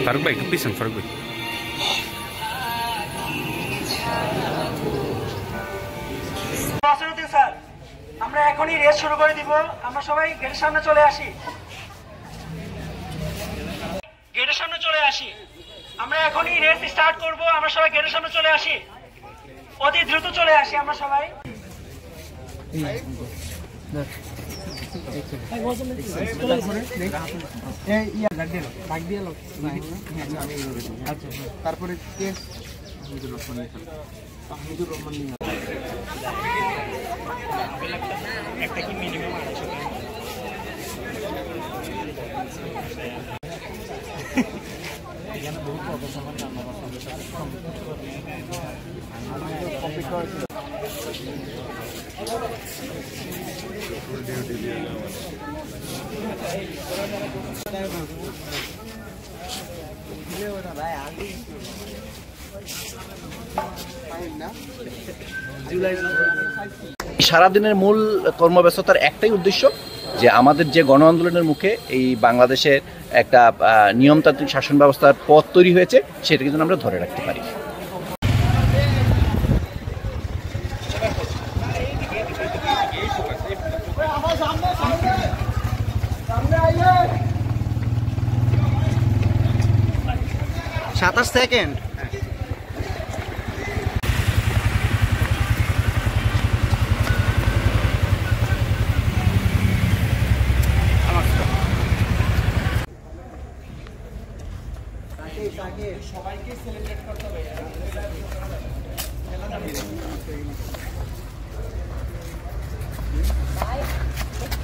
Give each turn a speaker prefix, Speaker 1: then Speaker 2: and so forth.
Speaker 1: ফারুক ভাই একটু পিছন, ফারুক ভাই।
Speaker 2: স্যার, আমরা এখনই রেস শুরু করে দিব। আমরা সবাই গেটের সামনে চলে আসি। গেটের সামনে চলে আসি। আমরা এখনই রেস স্টার্ট করব। আমরা সবাই গেটের সামনে চলে আসি। অতি দ্রুত চলে আসি আমরা সবাই।
Speaker 3: তারপরে
Speaker 2: একটা কি মিনিমাম 250 এখানে বহু প্রদর্শন
Speaker 4: সারাদিনের মূল কর্মব্যস্ততার একটাই উদ্দেশ্য যে আমাদের যে গণ আন্দোলনের মুখে এই বাংলাদেশের একটা নিয়মতান্ত্রিক শাসন ব্যবস্থার পথ তৈরি হয়েছে সেটাকে যেন আমরা ধরে রাখতে পারি।
Speaker 3: সাতাশ সেকেন্ড। সবাইকে সেলিব্রেট করতে হবে।